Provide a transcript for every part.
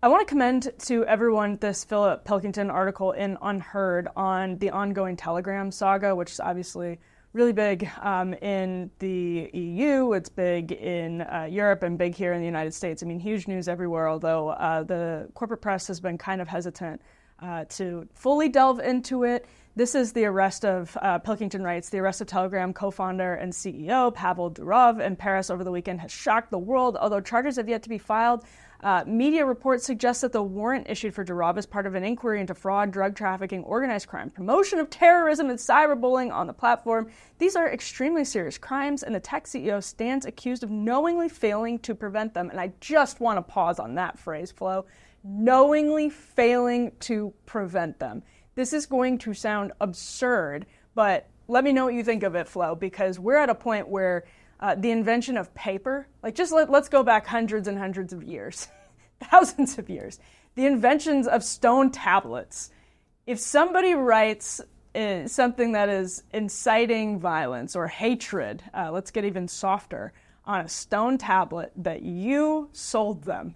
I want to commend to everyone this Philip Pilkington article in Unheard on the ongoing Telegram saga, which is obviously really big in the EU. It's big in Europe and big here in the United States. I mean, huge news everywhere, although the corporate press has been kind of hesitant to fully delve into it. This is the arrest of, Pilkington writes, the arrest of Telegram co-founder and CEO Pavel Durov in Paris over the weekend has shocked the world, although charges have yet to be filed. Media reports suggest that the warrant issued for Durov is part of an inquiry into fraud, drug trafficking, organized crime, promotion of terrorism, and cyberbullying on the platform. These are extremely serious crimes, and the tech CEO stands accused of knowingly failing to prevent them. And I just want to pause on that phrase, Flo. Knowingly failing to prevent them. This is going to sound absurd, but let me know what you think of it, Flo, because we're at a point where the invention of paper, like just let's go back hundreds and hundreds of years, thousands of years, the inventions of stone tablets. If somebody writes something that is inciting violence or hatred, let's get even softer, on a stone tablet that you sold them,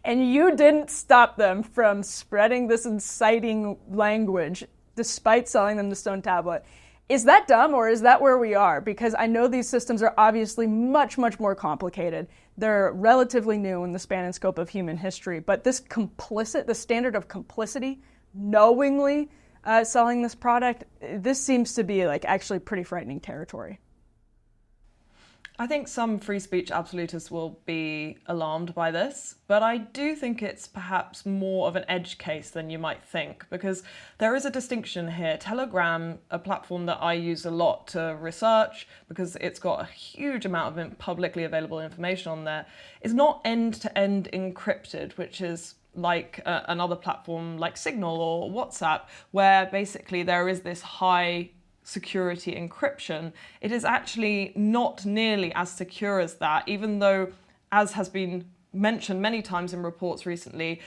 and you didn't stop them from spreading this inciting language despite selling them the stone tablet. Is that dumb, or is that where we are? Because I know these systems are obviously much, much more complicated. They're relatively new in the span and scope of human history. But the standard of complicity, knowingly selling this product, this seems to be like actually pretty frightening territory. I think some free speech absolutists will be alarmed by this, but I do think it's perhaps more of an edge case than you might think, because there is a distinction here. Telegram, a platform that I use a lot to research because it's got a huge amount of publicly available information on there, is not end-to-end encrypted, which is like another platform like Signal or WhatsApp, where basically there is this high security encryption. It is actually not nearly as secure as that, even though, as has been mentioned many times in reports recently,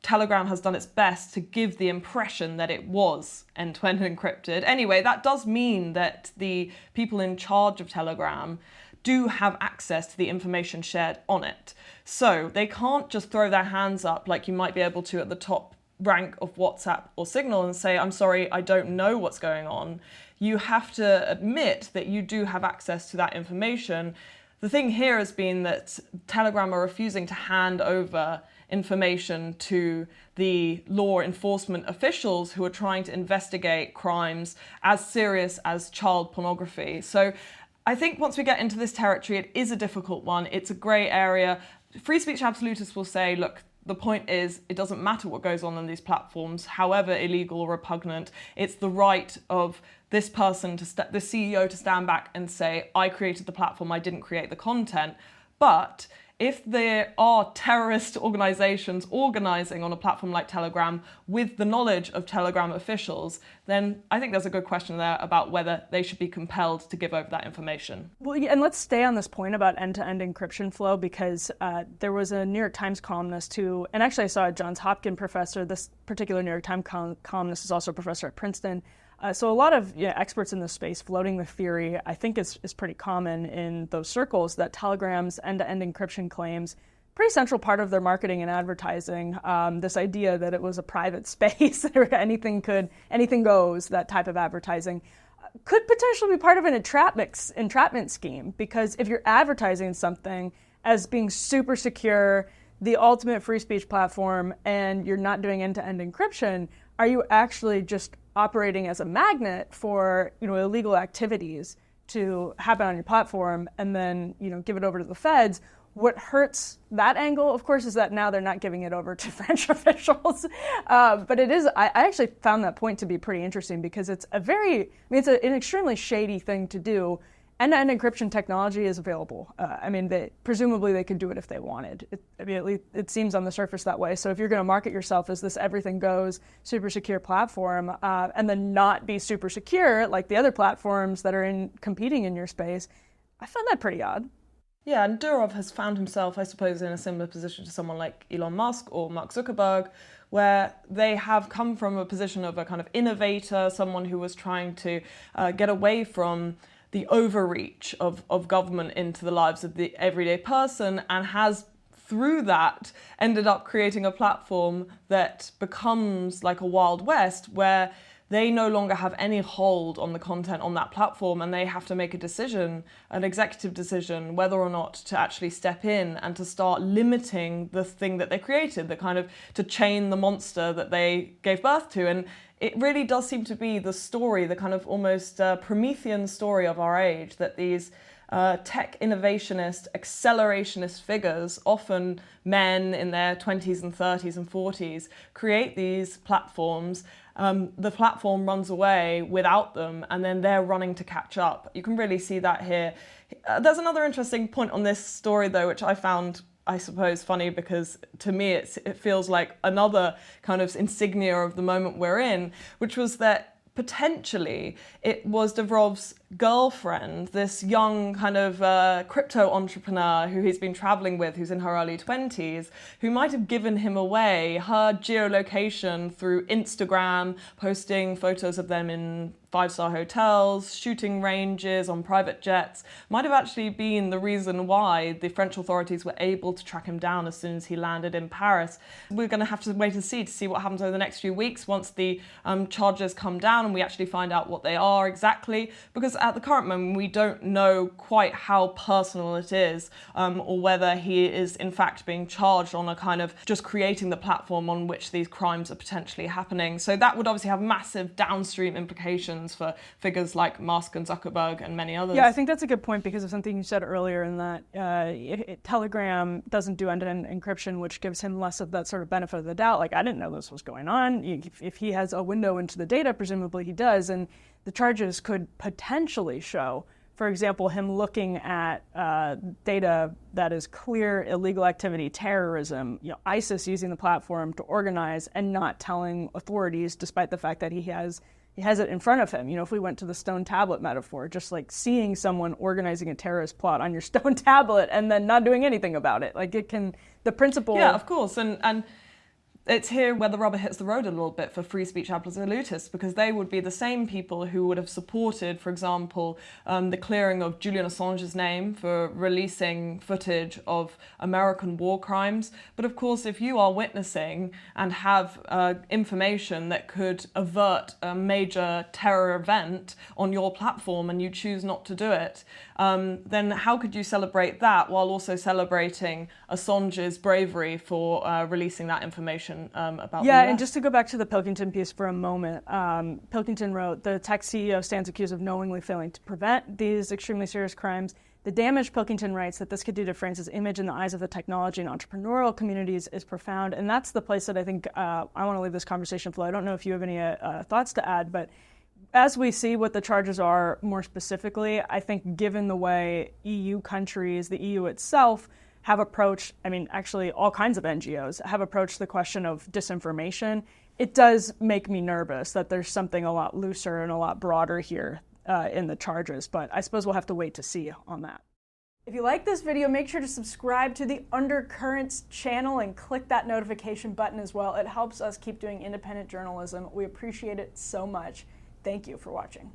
Telegram has done its best to give the impression that it was end-to-end encrypted. Anyway, that does mean that the people in charge of Telegram do have access to the information shared on it. So they can't just throw their hands up like you might be able to at the top rank of WhatsApp or Signal and say, I'm sorry, I don't know what's going on. You have to admit that you do have access to that information. The thing here has been that Telegram are refusing to hand over information to the law enforcement officials who are trying to investigate crimes as serious as child pornography. So I think once we get into this territory, it is a difficult one. It's a grey area. Free speech absolutists will say, look, the point is, it doesn't matter what goes on these platforms, however illegal or repugnant. It's the right of this person, the CEO, to stand back and say, I created the platform, I didn't create the content. But if there are terrorist organizations organizing on a platform like Telegram with the knowledge of Telegram officials, then I think there's a good question there about whether they should be compelled to give over that information. Well, yeah, and let's stay on this point about end-to-end encryption flow, because there was a New York Times columnist who, and actually I saw a Johns Hopkins professor, this particular New York Times columnist is also a professor at Princeton. So a lot of experts in this space floating the theory, I think is pretty common in those circles, that Telegram's end-to-end encryption claims, pretty central part of their marketing and advertising, this idea that it was a private space where anything goes, that type of advertising, could potentially be part of an entrapment scheme, because if you're advertising something as being super secure, the ultimate free speech platform, and you're not doing end-to-end encryption, are you actually just operating as a magnet for illegal activities to happen on your platform and then give it over to the feds? What hurts that angle, of course, is that now they're not giving it over to French officials. But it is, I actually found that point to be pretty interesting, because it's it's an extremely shady thing to do. End-to-end encryption technology is available. Presumably they could do it if they wanted. It seems on the surface that way. So if you're going to market yourself as this everything goes super secure platform, and then not be super secure like the other platforms that are competing in your space, I find that pretty odd. Yeah, and Durov has found himself, I suppose, in a similar position to someone like Elon Musk or Mark Zuckerberg, where they have come from a position of a kind of innovator, someone who was trying to get away from the overreach of government into the lives of the everyday person, and has through that ended up creating a platform that becomes like a Wild West, where they no longer have any hold on the content on that platform, and they have to make a decision, an executive decision, whether or not to actually step in and to start limiting the thing that they created, the kind of to chain the monster that they gave birth to. And it really does seem to be the story, the kind of almost Promethean story of our age, that these tech innovationist, accelerationist figures, often men in their 20s and 30s and 40s, create these platforms. The platform runs away without them, and then they're running to catch up. You can really see that here. There's another interesting point on this story, though, which I found, I suppose, funny, because to me it feels like another kind of insignia of the moment we're in, which was that potentially it was Durov's girlfriend, this young kind of crypto entrepreneur who he's been traveling with, who's in her early 20s, who might have given him away her geolocation through Instagram, posting photos of them in five-star hotels, shooting ranges on private jets, might have actually been the reason why the French authorities were able to track him down as soon as he landed in Paris. We're going to have to wait and see what happens over the next few weeks once the charges come down and we actually find out what they are exactly, because at the current moment we don't know quite how personal it is, or whether he is in fact being charged on a kind of just creating the platform on which these crimes are potentially happening. So that would obviously have massive downstream implications for figures like Musk and Zuckerberg and many others. Yeah, I think that's a good point because of something you said earlier, in that Telegram doesn't do end-to-end encryption, which gives him less of that sort of benefit of the doubt. Like, I didn't know this was going on. If he has a window into the data, presumably he does, and the charges could potentially show, for example, him looking at data that is clear illegal activity, terrorism, ISIS using the platform to organize and not telling authorities, despite the fact that he has it in front of him. If we went to the stone tablet metaphor, just like seeing someone organizing a terrorist plot on your stone tablet and then not doing anything about it. Like, the principle... Yeah, of course. And it's here where the rubber hits the road a little bit for free speech absolutists, because they would be the same people who would have supported, for example, the clearing of Julian Assange's name for releasing footage of American war crimes. But of course, if you are witnessing and have information that could avert a major terror event on your platform and you choose not to do it, then how could you celebrate that while also celebrating Assange's bravery for releasing that information about the US? And just to go back to the Pilkington piece for a moment, Pilkington wrote, the tech CEO stands accused of knowingly failing to prevent these extremely serious crimes. The damage, Pilkington writes, that this could do to France's image in the eyes of the technology and entrepreneurial communities is profound. And that's the place that I think I want to leave this conversation flow. I don't know if you have any thoughts to add, but as we see what the charges are more specifically, I think given the way EU countries, the EU itself, have approached, actually all kinds of NGOs have approached the question of disinformation, it does make me nervous that there's something a lot looser and a lot broader here in the charges. But I suppose we'll have to wait to see on that. If you like this video, make sure to subscribe to the Undercurrents channel and click that notification button as well. It helps us keep doing independent journalism. We appreciate it so much. Thank you for watching.